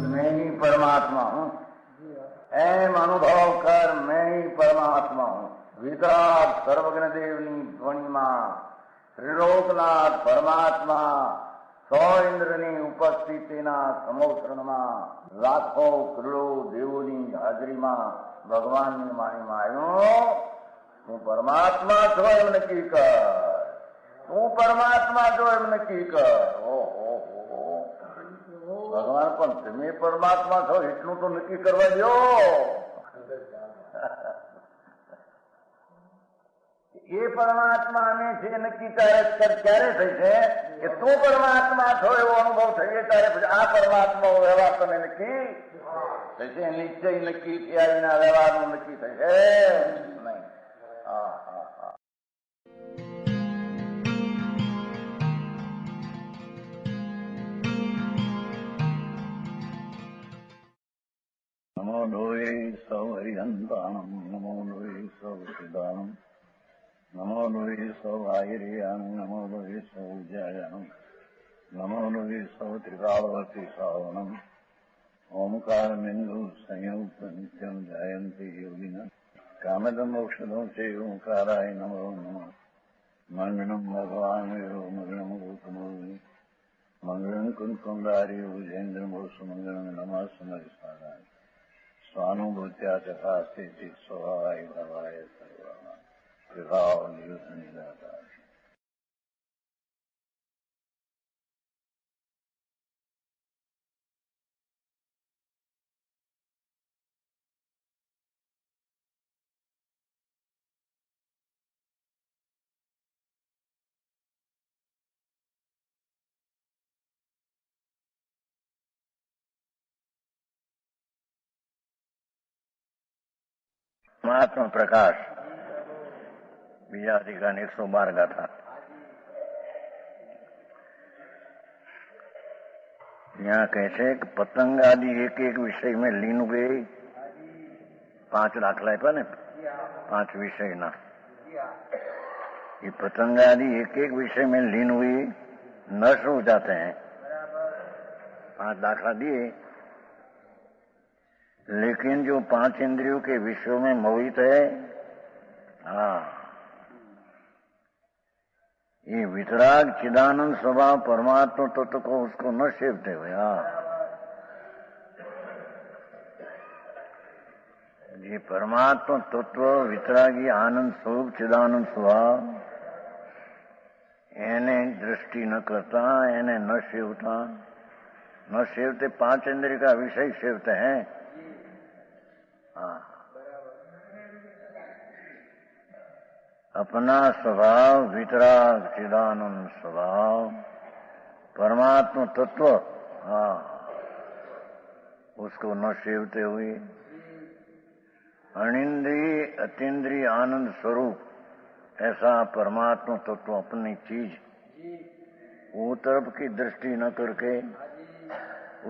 मैं ही परमात्मा हूँ, एम अनुभव कर मैं ही परमात्मा हूँ। वितराग सर्वज्ञ देवनी ध्वनिमा त्रिलोकनाथ परमात्मा सौ इंद्રની ઉપસ્થિતિના સમોત્સવમાં લાખો કરોડો દેવોની હાજરીમાં ભગવાનની વાણીમાં આવ્યો, તું પરમાત્મા છો એમ નક્કી કર, તું પરમાત્મા છો એમ નક્કી કર. ઓહો, ભગવાન પણ તમે પરમાત્મા છો એટલું તો નક્કી કરવા દો. એ પરમાત્માને છે નક્કી ક્યારે થઈ છે કે તું પરમાત્મા છો એવો અનુભવ થઈએ ત્યારે પછી આ પરમાત્મા વ્યવહાર તમે નક્કી થશે. નિશ્ચય નક્કી થયા વિના વ્યવહારનું નક્કી થશે નહીં. હા હા હા. નમો લોહે સૌ હરિહંતાણમ, નમો લોહે સૌ સિદ્ધાણમ, નમો લોહે સૌ આયર્યાણ, નમો લોહે સૌ જયાણમ, નમો લોહે સૌ ત્રિકાળવતી શ્રાવણમ. ઓમકાર બિંદુ સંયુક્ત નિત્યમ જાયંતી યોગિના કામદમ મોક્ષદમ છે ઓંકારાય નમો નમઃ. મંગળમ ભગવાન વિરો મંગળમ ગૌતમોર્મિ મંગળમ કુંકુંડારી ભુજેન્દ્ર મોક્ષ મંગળમ નમઃ સમરિસારાય સ્વાનુભૂત્યા તથા સ્થિતિ સ્વભાવાય ભવાય સર્વમાં વિભાવ નિયુદ્ધ નિરાકાર. महात्मा प्रकाश બીજા અધિકારની 112 ગાથા. यहाँ કહે છે કે પતંગ આદि एक एक विषय में लीन हुए. 5 દાખલા આપ્યા ને, 5 विषयના. ये पतंग आदि एक एक विषय में लीन हुई नष्ट हो जाते हैं. 5 दाखला दिए. लेकिन जो 5 इंद्रियों के विषयों में मोहित है, हाँ, ये वितराग चिदानंद स्वभाव परमात्मा तत्व को उसको न सेवते हुए, हाँ, ये परमात्मा तत्व वितरागी आनंद स्वरूप चिदानंद स्वभाव એને दृष्टि न करता, એને न सेवता, न सेवते 5 इंद्रिय का विषय सेवते हैं. हाँ, अपना स्वभाव वितराग चिदानंद स्वभाव परमात्मा तत्व, हाँ, उसको न सेवते हुए अनिंद्रिय अतीन्द्रिय आनंद स्वरूप ऐसा परमात्मा तत्व अपनी चीज वो तरफ की दृष्टि न करके,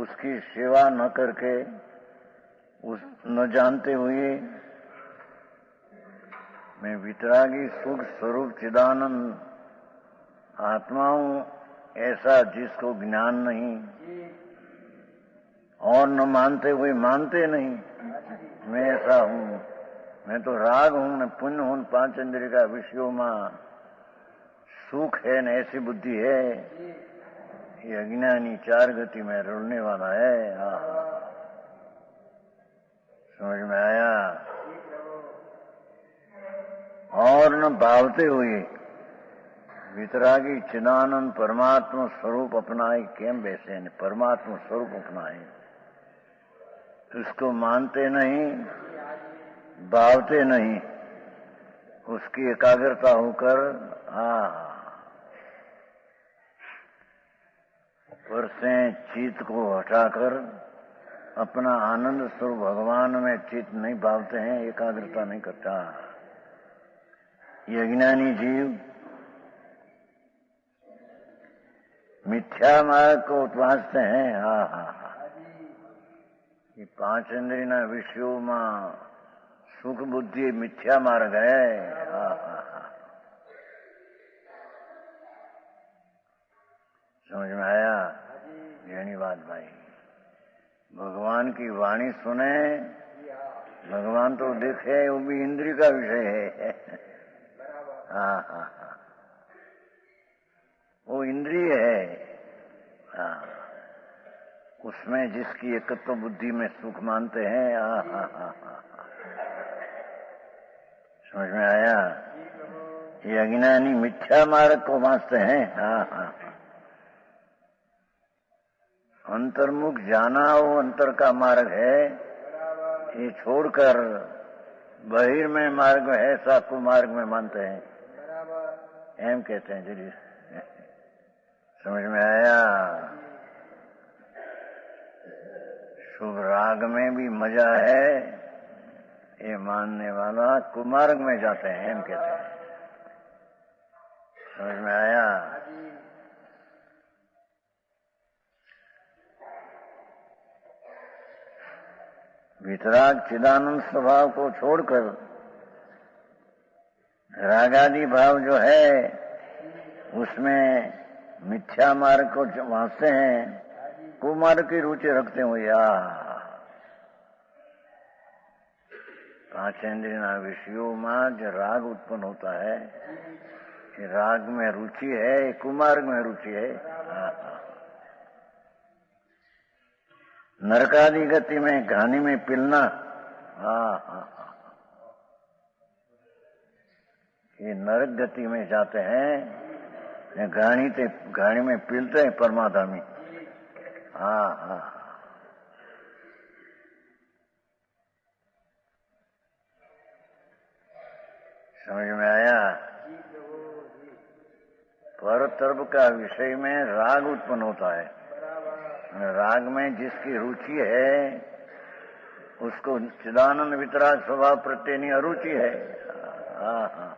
उसकी सेवा न करके, उस न जानते हुए मैं वितरागी सुख स्वरूप चिदानंद आत्मा हूं ऐसा जिसको ज्ञान नहीं और न मानते हुए मानते नहीं मैं ऐसा हूं, मैं तो राग हूं, मैं पुण्य हूं, 5 इंद्रिय का विषयों में सुख है न ऐसी बुद्धि है. ये अज्ञानी 4 गति में रुलने वाला है. हाँ, समझ में आया. और न भावते हुए वितरागी चिदानंद परमात्मा स्वरूप अपनाए. केम बैसे ने परमात्मा स्वरूप अपनाए, उसको मानते नहीं, भावते नहीं, उसकी एकाग्रता होकर, हाँ, पर से चित्त को हटाकर अपना आनंद स्वरूप भगवान में चित्त नहीं भावते हैं, एकाग्रता नहीं करता. ये अज्ञानी जीव मिथ्या मार्ग को उत्वासते हैं. हाँ हाँ हाँ, कि पांच इंद्रियના વિષયોમાં સુખ બુદ્ધિ મિથ્યા માર્ગ है। समझ में आया? यही बात भाई, भगवान की वाणी सुने, भगवान तो देखे, वो भी इंद्रिय का विषय है। हाँ हाँ हाँ, वो इंद्रिय है। हाँ, उसमें जिसकी एकत्व बुद्धि में सुख मानते हैं। हाँ हाँ हाँ हाँ, समझ में आया? ये अज्ञानी मिथ्या मार्ग को मानते हैं। हाँ हाँ, अंतर्मुख जाना वो अंतर का मार्ग है, ये छोड़कर बहिर्मय मार्ग है, साकु मार्ग में मानते हैं। एम कहते हैं जी। समझ में आया? शुभ राग में भी मजा है, ये मानने वाला कुमार्ग में जाते हैं। एम कहते हैं। समझ में आया? वितराग चिदानंद स्वभाव को छोड़कर रागादि भाव जो है उसमें मिथ्या मार्ग को वांचते हैं, कुमार्ग की रुचि रखते हो। या पांच इंद्रिय विषयों में जो राग उत्पन्न होता है, कि राग में रुचि है, कुमार्ग में रुचि है। नरकादि गति में घानी में पिलना। हाँ हाँ, ये नरक गति में जाते हैं, घानी में पिलते हैं परमाधामी। हाँ हाँ, समझ में आया? पर तर्ब का विषय में राग उत्पन्न होता है, राग में जिसकी रुचि है उसको चिदानंद वितराग स्वभाव प्रत्यय नहीं अरुचि है। हाँ हाँ,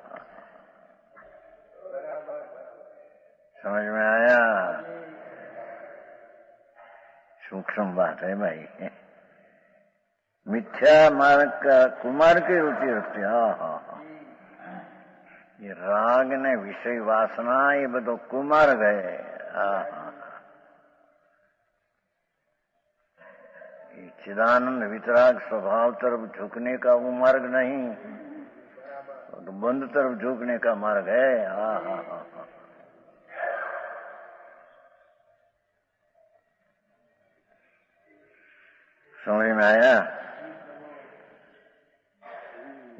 समझ में आया? सूक्ष्म बात है भाई। मिथ्या मार्ग का कुमार की रुचि रखते। हाँ हाँ हाँ, ये राग ने विषय वासना ये बधो कुमार्ग है। हाँ हाँ, चिदानंद वितराग स्वभाव तरफ झुकने का वो मार्ग नहीं, तो बंद तरफ झुकने का मार्ग है। हाँ हाँ हाँ हाँ, समझ में आया?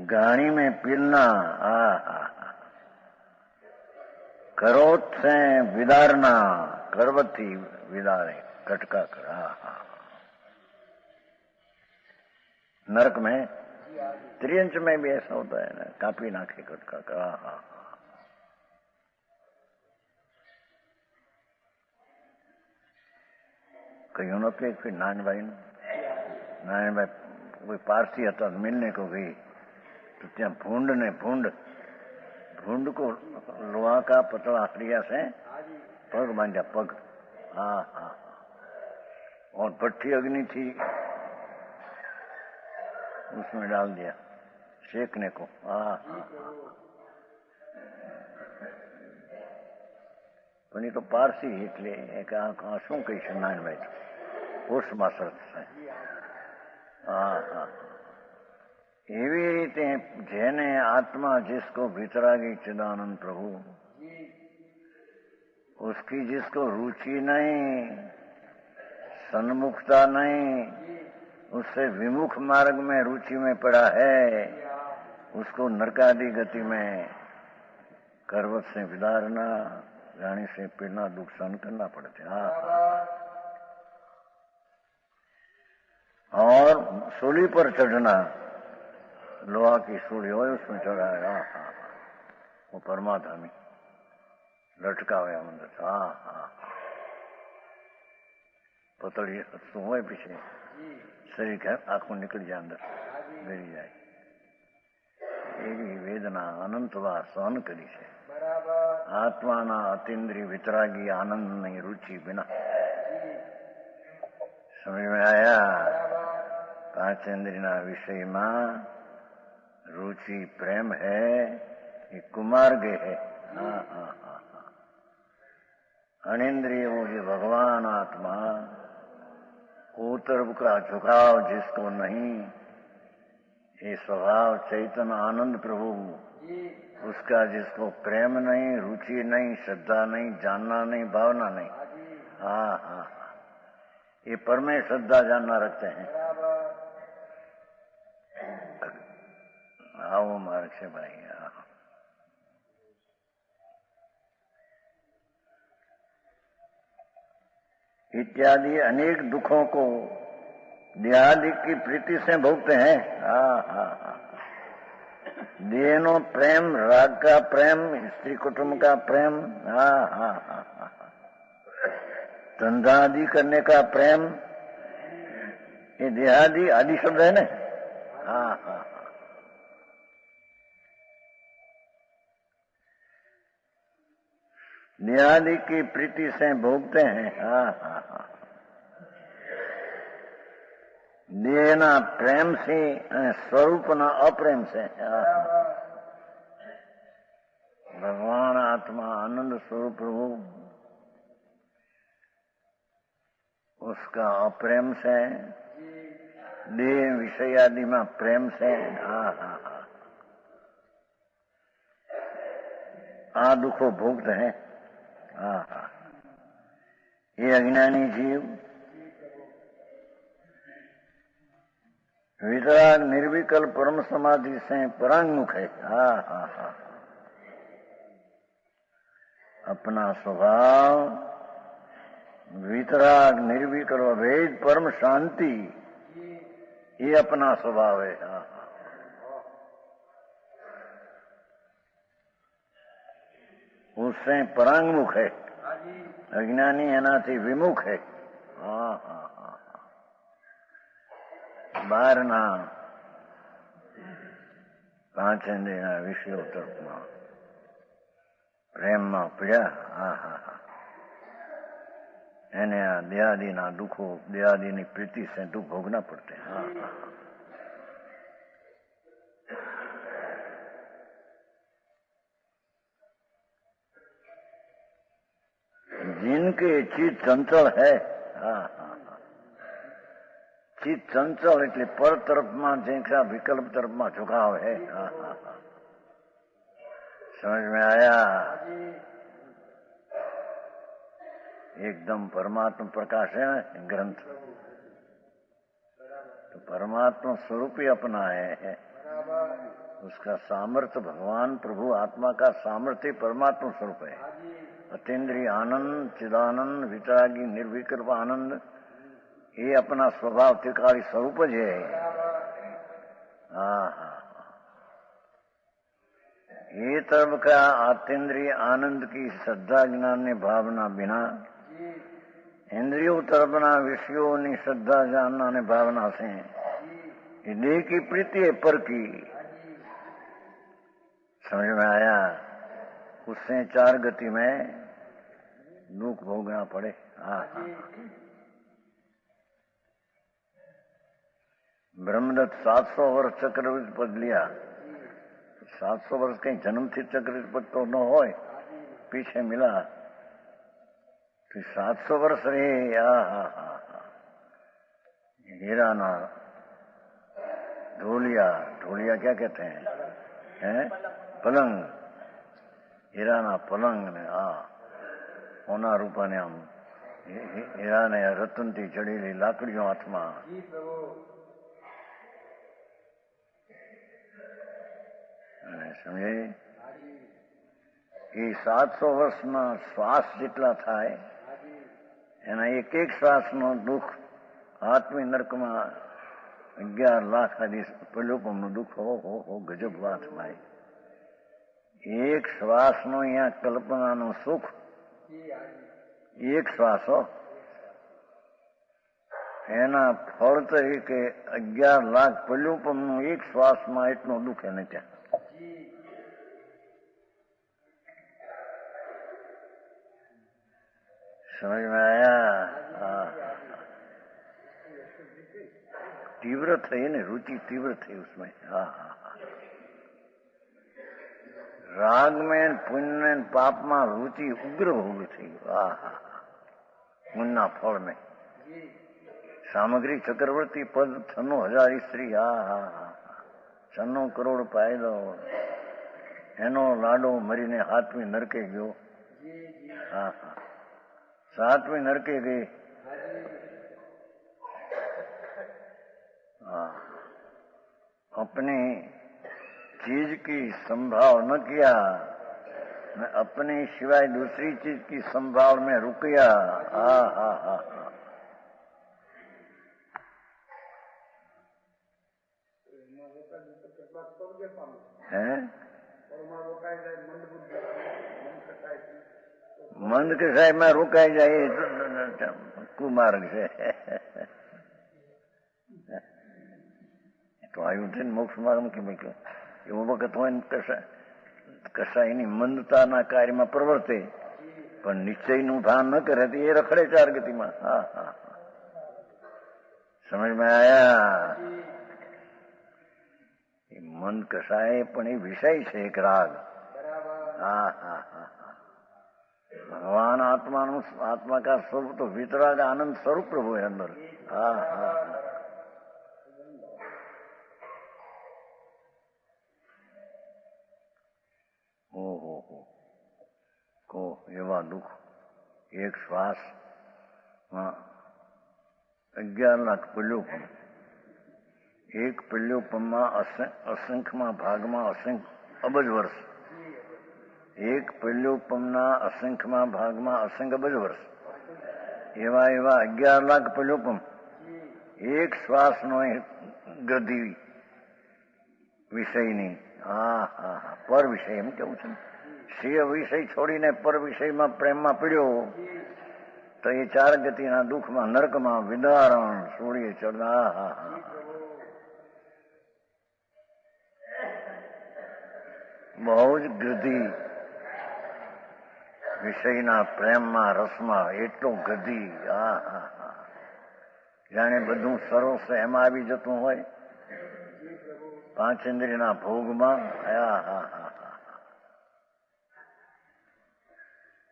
गाड़ी में पीलना। हाँ हाँ, करोत से विदारना, करवती विदारे कटका कर। हाँ हाँ, नरक में त्रियंच में भी ऐसा होता है ना, कापी नाखे कटका कर। हाँ हाँ, કહ્યું નતું એક ફીર નારાયણભાઈ કોઈ પારસી હતા, मिलने को गई तो ત્યાં भूंड को लोहा का पतला हथड़िया से पग बांधा, पग। हाँ हाँ, और भट्ठी अग्नि थी, उसमें डाल दिया सेकने को। हाँ हाँ, પણ એ તો પારસી એટલે શું કહીશું નારાયણભાઈ, પોસ્ટમાં સરસ છે। हाँ हाँ, એવી રીતે જેને आत्मा जिसको वितरागी चिदानंद प्रभु, उसकी जिसको रुचि नहीं, सन्मुखता नहीं, उससे विमुख मार्ग में रुचि में पड़ा है, उसको नरकादि गति में करवत से विदारना, रानी से पीड़ना, दुख सहन करना पड़ते। हाँ, और सूली पर चढ़ना, लोहा की सूली हो उसमें चढ़ाएगा। हाँ, वो परमाधामी लटका हुआ मंदिर। हाँ हाँ, पतली हस्तू हो पीछे शरीर का आंखों निकल जाए, अंदर गिरी जाए, एवी वेदना अनंत बार सहन करी है। आत्मा अतीन्द्रिय वितरागी आनंद नहीं रुचि बिना। समझ में आया? પાંચ ઇન્દ્રિયના વિષયમાં रुचि प्रेम है, ये कुमार्ग है। हाँ हाँ हाँ हाँ। अनिंद्रियों ये भगवान आत्मा, तरफ का झुकाव जिसको नहीं, ये स्वभाव चैतन्य आनंद प्रभु, उसका जिसको प्रेम नहीं, रुचि नहीं, श्रद्धा नहीं, जानना नहीं, भावना नहीं। हाँ हाँ हाँ, ये परमे श्रद्धा जानना रखते हैं। आओ मार्ग से भाई। इत्यादि अनेक दुखों को देहादि की प्रीति से भोगते हैं। हाँ हाँ हाँ। देनो प्रेम, राग का प्रेम, स्त्री कुटुंब का प्रेम। हाँ हाँ हाँ हाँ। धंधा आदि करने का प्रेम, ये देहादि आदि शब्द है ना। हाँ हाँ। देहादि की प्रीति से भोगते हैं। हाँ हाँ हाँ। देना प्रेम से, स्वरूप न अप्रेम से। भगवान आत्मा आनंद स्वरूप प्रभु, उसका अप्रेम से, देह विषय आदि में प्रेम से। हाँ हाँ हाँ। आ दुखो भोगते हैं। हाँ हाँ। ये अज्ञानी जीव वितराग निर्विकल्प परम समाधि से परांगमुख है। हाँ हाँ हाँ। अपना स्वभाव वितराग निर्विकल्प अभेद परम शांति, ये अपना स्वभाव है। हाँ हाँ। उससे परांगमुख है। अज्ञानी एनाथी विमुख है। हाँ हाँ हाँ। બહારના પાંચ ઇન્દ્રિયના વિષયો તરફમાં પ્રેમમાં પીડ્યા। હા હા હા। એને આ દેહાદિના દુઃખો, દેહાદિની પ્રીતિ से दुख भोगना पड़ते हैं। हाँ हाँ। जिनके चित्त चंचल है। हाँ हाँ। चित्त चंचल એટલે પર તરફમાં જેના વિકલ્પ તરફમાં झुकाव है। हाँ हाँ हाँ। समझ में आया? एकदम परमात्मा प्रकाश है ग्रंथ, तो परमात्मा स्वरूप ही अपना है। उसका सामर्थ्य भगवान प्रभु आत्मा का सामर्थ्य परमात्मा स्वरूप है। अतीन्द्रिय आनंद, चिदानंद, वितरागी निर्विकल्प आनंद, ये अपना स्वभाव त्रिकाली स्वरूप ज है। हाँ हाँ। ये तरफ का आतेंद्रिय आनंद की श्रद्धा ज्ञान ने भावना बिना, इंद्रियों तरफना विषयों ने श्रद्धा जानना ने भावना से, देह की प्रीति है पर की। समझ में आया? उससे चार गति में दुख भोगना पड़े। हाँ हाँ। ब्रह्मदत्त 700 वर्ष चक्रवर्ती पद लिया। 700 वर्ष कहीं जन्म थी चक्रवर्ती पद तो न हो, पीछे मिला तो 700 वर्ष रहे। हाँ हाँ हाँ। हीरा ना ढोलिया, ढोलिया क्या कहते हैं? पलंग, हीरा ना पलंग ने। हाँ, होना रूपा ने हम हीरा ने रतन थी चढ़ेली लाकड़ियों हाथमा। समझे? ये 700 વર્ષમાં શ્વાસ જેટલા થાય એના એક એક શ્વાસનો દુઃખ આત્મી નરકમાં 11 લાખ આદિ પ્રલોભનનું દુઃખ હો ગજબ વાત ભાઈ। એક શ્વાસનો અહીંયા કલ્પનાનું સુખ, એક શ્વાસ હો, એના ફળ તરીકે 11 લાખ પ્રલોભનનું એક શ્વાસમાં એટલું દુઃખ એને ત્યાં। समझ में आया? तीव्र थी ने, रुचि तीव्र थी उसमें। हाँ हाँ हाँ। राग में पुण्य पाप में रुचि उग्र हो गई थी। हाँ हाँ। पुण्य फल में सामग्री चक्रवर्ती पद 96,000 स्त्री। हाँ हाँ हाँ। 96 करोड़ पायलो एनो लाडो मरीने 7મી नरके गयो। हाँ हाँ। 7મી नरके गई। हाँ। अपनी चीज की संभाव न किया, मैं अपने सिवाय दूसरी चीज की संभाव में रुक गया। हाँ हाँ हाँ। हैं? मंद के साहेब में रोकाई जाए कुमार्ग से तो आयु थे मोक्ष मार्ग में कि एवं वक्त हो कसाईनी मंदताना कार्यમાં પ્રવર્તે પણ નિશ્ચયનું ભાન ન કરે તો એ રખડે ચાર ગતિમાં। हाँ हाँ। समझ में आया? मन कसाय पण એ વિષય છે એક રાગ। हाँ हाँ हाँ। भगवान आत्मा का स्वरूप तो वितराग आनंद स्वरूप प्रभु है अंदर। हाँ हाँ हाँ। को एवा दुख एक श्वास 11 लाख पिल्योपम, एक पिल्योपम में असंख्य भाग में असंख्य अबज वर्ष, एक पिल्योपमना असंख्य भाग में असंख्य अबज वर्ष, एवा एवा 11 लाख पिल्योपम एक श्वास नो गति विषयनी। हाँ हाँ हाँ। पर विषय एम केवुं छे, श्रेय विषय छोड़ीने पर विषय में प्रेम में पीड़्यो तो ये चार गति ना दुख में नरक में विदारण सूर्य चढ़ा। हाँ हाँ। बहुत गधी विषय ना प्रेम में रस में एटलो गधी। हाँ हाँ हाँ। जाने बधु सरस एम आवी जतुं होय 5 इंद्रिय ना भोग में। हाँ हाँ हाँ।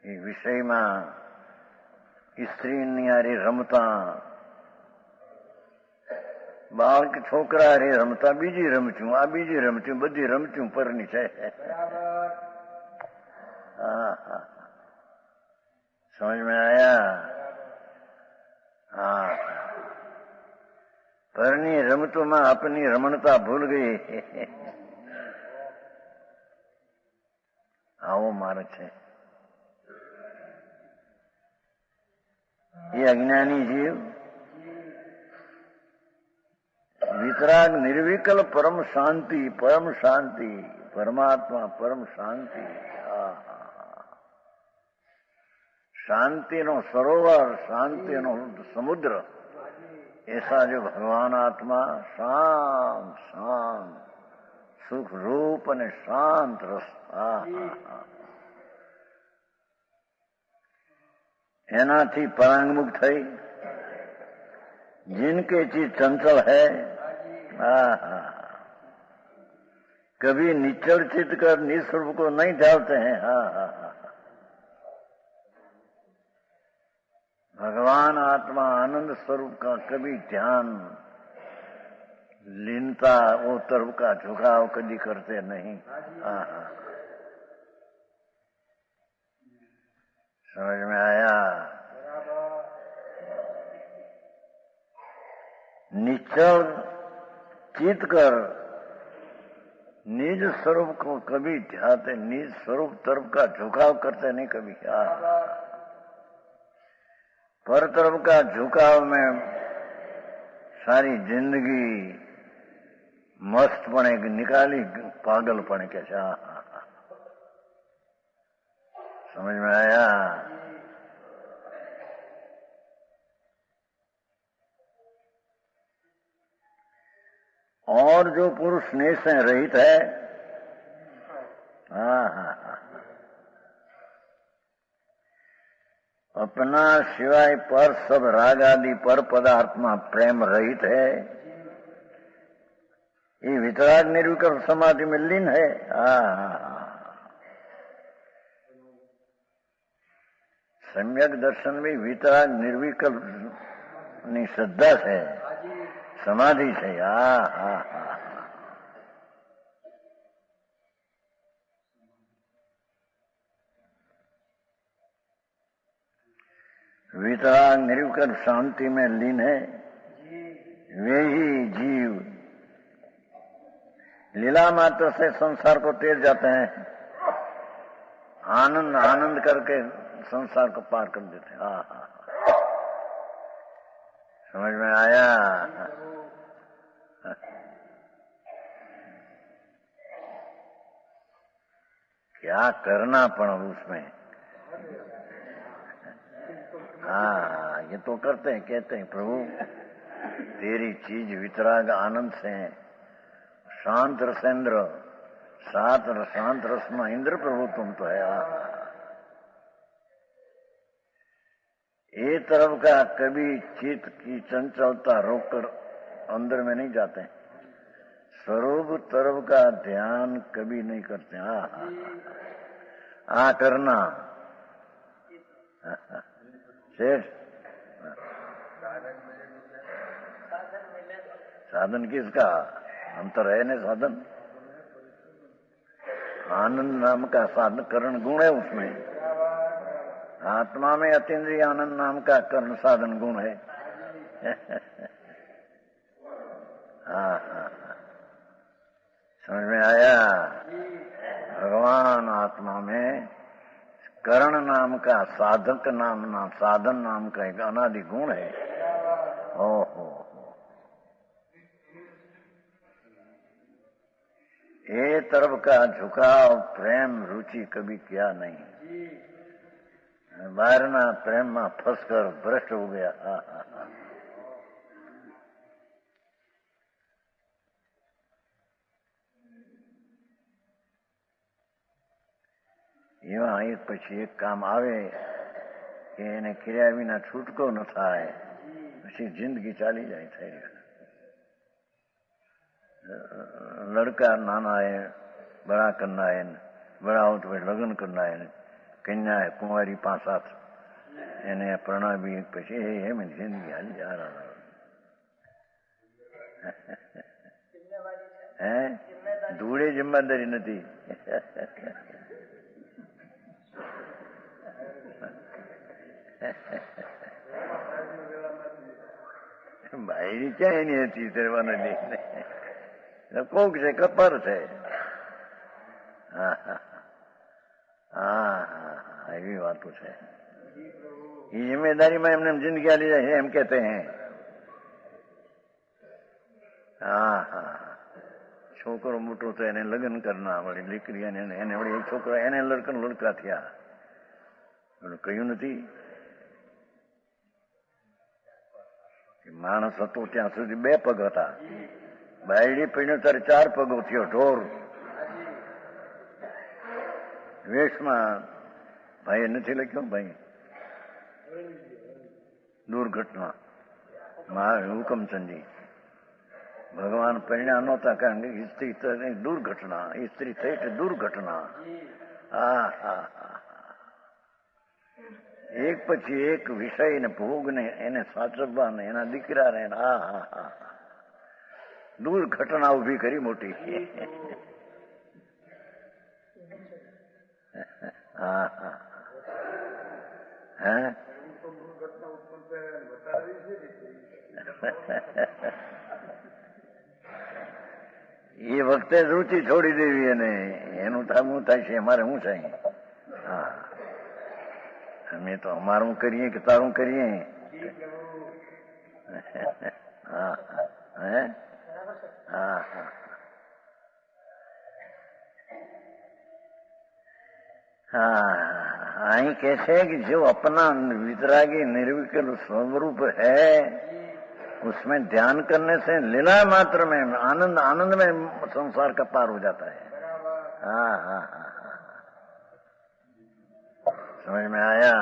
विषय में स्त्री हारे रमता, बाळक छोकरा हारे रमता बीजी रमचू, आ बीजी रमचू, बधी रमचू परनी छे। हाँ हाँ। समझ में आया? हाँ। परनी रमतों में अपनी रमणता भूल गई। आओ मार्ग छे। ये अज्ञानी जीव वितराग निर्विकल परम शांति परमात्मा परम शांति। शांति नो सरोवर, शांति नो समुद्र, ऐसा जो भगवान आत्मा शांत शांत सुख रूप ने शांत रस। एनाथी परांगमुख थई जिनके चीज चंचल है। कभी निचल चित कर निस्वरूप को नहीं ढालते हैं। भगवान आत्मा आनंद स्वरूप का कभी ध्यान लीनता वो तरफ का झुकाव कभी करते नहीं। समझ में आया? निश्चल चित कर निज स्वरूप को कभी ध्याते, निज स्वरूप तरफ का झुकाव करते नहीं कभी। पर तरफ का झुकाव में सारी जिंदगी मस्तपणे निकाली, पागलपणे के। समझ में आया? और जो पुरुष स्नेह से रहित है, अपना सिवाय पर सब राग आदि पर पदार्थ में प्रेम रहित है, ये वितराग निर्विकल्प समाधि में लीन है। सम्यक दर्शन में वितराग निर्विकल्प श्रद्धा है, समाधि है। वितराग निर्विकल्प शांति में लीन है, वे ही जीव लीला मात्र से संसार को तेर जाते हैं, आनंद आनंद करके संसार को पार कर देते हैं। समझ में आया? क्या करना पण उसमें। ये तो करते हैं, कहते हैं प्रभु तेरी चीज वितराग आनंद से शांत रसेंद्र, शांत रसमा इंद्र प्रभु तुम तो है। ये तरफ का कभी चित्त की चंचलता रोककर अंदर में नहीं जाते, स्वरूप तरफ का ध्यान कभी नहीं करते। करना शेष साधन किसका? हम तो रहे न साधन। आनंद नाम का साधन करण गुण है उसमें, आत्मा में अतीन्द्रिय आनंद नाम का कर्ण साधन गुण है। समझ में आया? भगवान आत्मा में करण नाम का साधक नाम साधन नाम का एक अनादि गुण है। ओहो, ये तरफ का झुकाव प्रेम रुचि कभी किया नहीं, बाहरना प्रेम में फंसकर भ्रष्ट हो गया। એમાં એક પછી એક કામ આવે કે એને કર્યા વિના છૂટકો ન થાય, પછી જિંદગી ચાલી જાય થઈ। लड़का नाना है, बड़ा करना है, बड़ा हो तो लग्न करना है, कन्या है कुंवारी 5-7 એને પરણાવી પછી એમ જિંદગી હાલી जा रहा है। ધૂળે જિમ્મેદારી નથી। બાયરી ક્યાં એની હતી તરવાના દેખને કોક છે, કપર છે। એવી વાતો છે। ये जिम्मेदारी में हमने जिंदगी ली है हम कहते हैं। छोकरो मोटो तो એને લગ્ન करना वળી દીકરી એને વળી એક છોકરો એને લડકા થયા, કહ્યું નથી માણસ હતો ત્યાં સુધી 2 પગ હતા, બાયડી પીણ્યો ત્યારે 4 પગો થયો ઢોર વેશમાં। ભાઈ નથી લખ્યો ભાઈ दुर्घटना हुकमचंद जी भगवान परिणाम नहोता कारण के स्त्री दुर्घटना, स्त्री थई तो दुर्घटना। एक पछी एक विषय ने भोग ने एने साचववा ने एना दीकरा ने दुर्घटना उभी करी मोटी। ये वक्ते रुचि छोड़ी देवी ने एनु थामू थाय छे अमारे हूँ चाहिए। हमें तो अमारू करिए कि तारू करिए। आई कैसे कि जो अपना वितरागी निर्विकल्प स्वरूप है उसमें ध्यान करने से लीला मात्र में आनंद में संसार का पार हो जाता है। समझ में आया?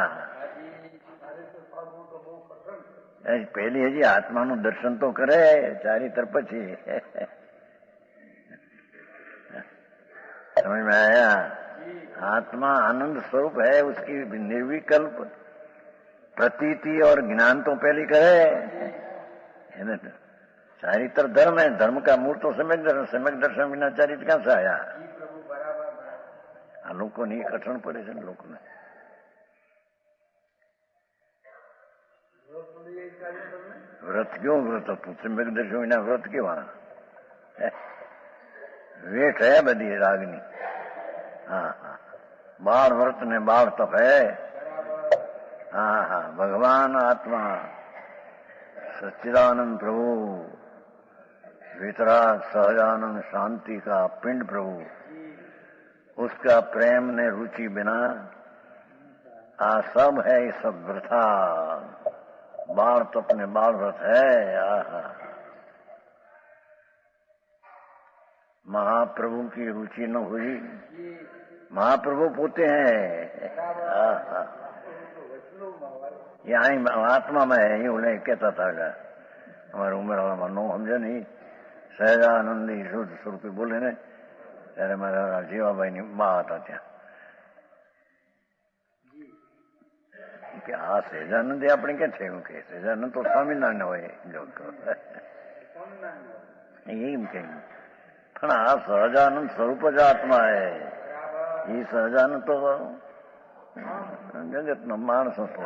पहली हजी आत्मा नु दर्शन तो करे चारी तरफ पछी समझ में आया? आत्मा आनंद स्वरूप है, उसकी निर्विकल्प प्रतीति और ज्ञान तो पहले करे है ना। चारित्र धर्म है, धर्म का मूल तो सम्यक दर्शन, सम्यक दर्शन बिना चारित्र कहां से आया? आ लोग नहीं कठिन पड़े છે લોકોને। व्रत क्यों व्रत હતું? सम्यक दर्शन વિના व्रत કેવા? વેઠ है બધી રાગની। हाँ हाँ, बाढ़ व्रत ने बाढ़ तप है। हाँ हाँ, भगवान आत्मा सच्चिदानंद प्रभु, वितराग सहजानंद शांति का पिंड प्रभु, उसका प्रेम ने रुचि बिना आ सब है, ये सब वृथा। बाढ़ तप ने बाढ़ व्रत है। आहा, महाप्रभु की रुचि न हुई। महाप्रभु पोते हैं। यहाँ आत्मा में है, यूं नहीं कहता था हमारे उम्र वाला मनो समझे नहीं। સહજાનંદી શુદ્ધ સ્વરૂપે બોલે ને ત્યારે મારા જીવાભાઈની બા હતા ત્યાં કે આ સહજાનંદી આપણે ક્યાં છે? એવું કે સહજાનંદ તો સ્વામિનારાયણ હોય એમ કે, પણ આ સહજાનંદ સ્વરૂપ જ આત્મા હે। એ સહજાનંદ તો જગતનો માણસ હતો।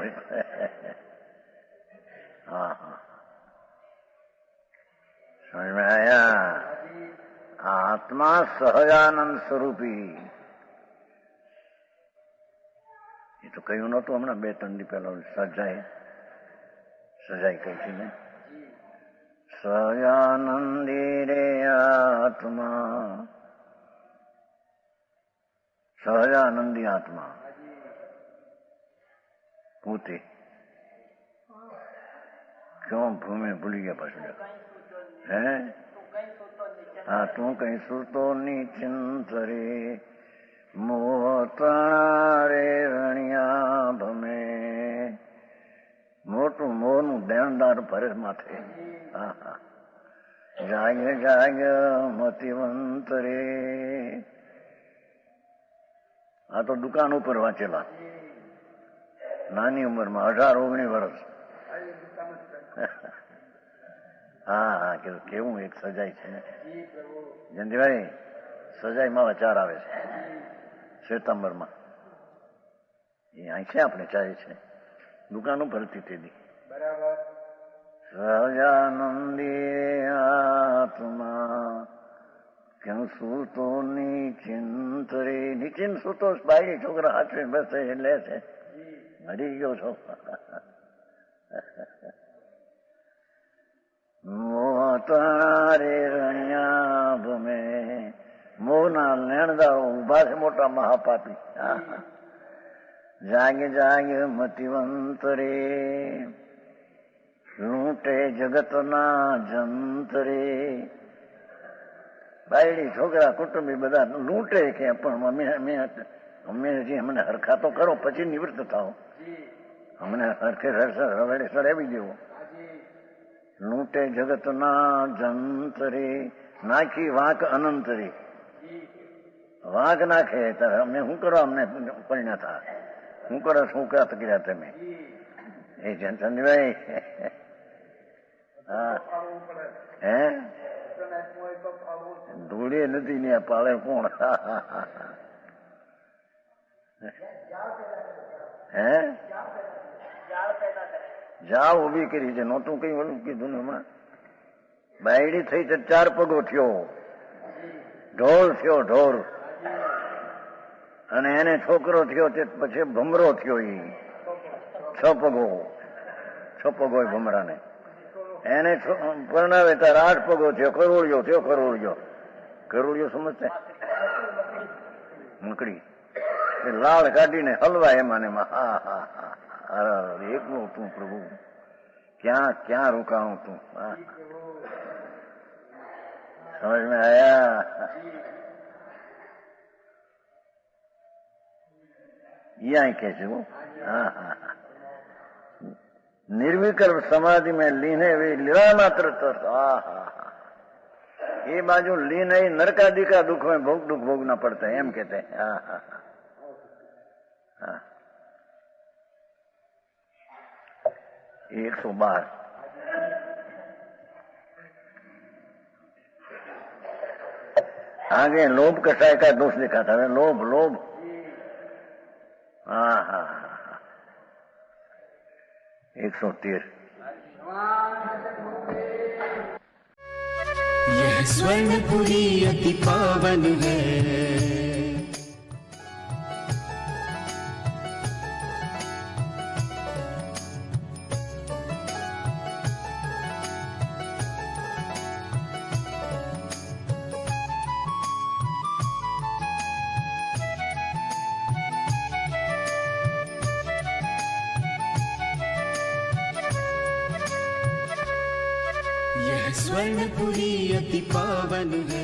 हाँ हाँ, समझ में आया? आत्मा सहजानंद स्वरूपी। ये तो कहीं न तो हमने 2-3 दी पहला सजाई कही थी ने, सहजानंदी रे आत्मा, सहजानंदी आत्मा पोते क्यों भूमि भूली गया पास है? हाँ, तू कहीं सुतो नी चिंतरे मोतारे रणिया भमे। मोटू मोनू देनदार भरे माथे। हाँ हाँ, जागे जागे मतिवंत रे। आ तो दुकान ऊपर वांचेला नानी उम्र में 18-19 वर्ष। हाँ हाँ, કેવું એક સજાઈ છે ને જયંતિભાઈ, સજાઈમાં વિચાર આવે છે શ્વેતાંબરમાં। એ અહીં છે આપણે ચાય છે, દુકાનો ભરતી તેદી બરાબર। સહજાનંદી આત્મા ક્યાં સૂતો નિચિંતરે। નિચિંત સૂતો બાઈ છોકરા હાથે બેસે લે છે, મરી ગયો છો। મોતારે રણિયા ભમે, મોના લેણદારો ઉભા છે મોટા મહાપાપી। જાગે જાગે મતિવંત રે, લૂંટે જગતના જંત રે। બાયડી છોકરા કુટુંબી બધા લૂંટે કે પણ અમે હજી અમને હરખા તો કરો પછી નિવૃત્ત થાઓ, અમને હરખે રવેડે સડાવી દેવો। લૂંટે જગતના જંતરે, નાખી વાંક અનંતરે। વાંક નાખે ત્યારે અમે શું કરો, અમને પરિણા था શું કરો, શું કાત કર્યા તમે? એ ચંદભાઈ હા હે ધૂળે નથી ને પાળે કોણ? હે જાવ ઉભી કરી છે, નહોતું કઈ ઓલું કીધું ને હમણાં। બાયડી થઈ તો 4 પગો થયો, ઢોર થયો ઢોર, અને એને છોકરો થયો તે પછી ભમરો થયો। એ 6 પગો ભમરાને, એને પરણાવે ત્યારે 8 પગો થયો, કરોડિયો થયો। કરોડિયો સમજતે? મકડી લાળ કાઢીને હલવા એમાં ને એમાં। હા હા હા, એકલો તું પ્રભુ, ક્યાં ક્યાં રોકાણું તું? समझ में आया? यही कैसे वो? हाँ हाँ, निर्विकल्प समाधि में लीने वे लीला मात्र। ये बाजू लीन है नरकादि का दुख में दुख भोगना पड़ता है, एम कहते हैं। हाँ हाँ हाँ 112 आगे लोभ कसाय का दोष लिखा था, लोभ लोभ। हाँ हाँ हाँ 113 यह स्वर्णपुरी अति पावन है। यह स्वर्णपुरी अति पावन है।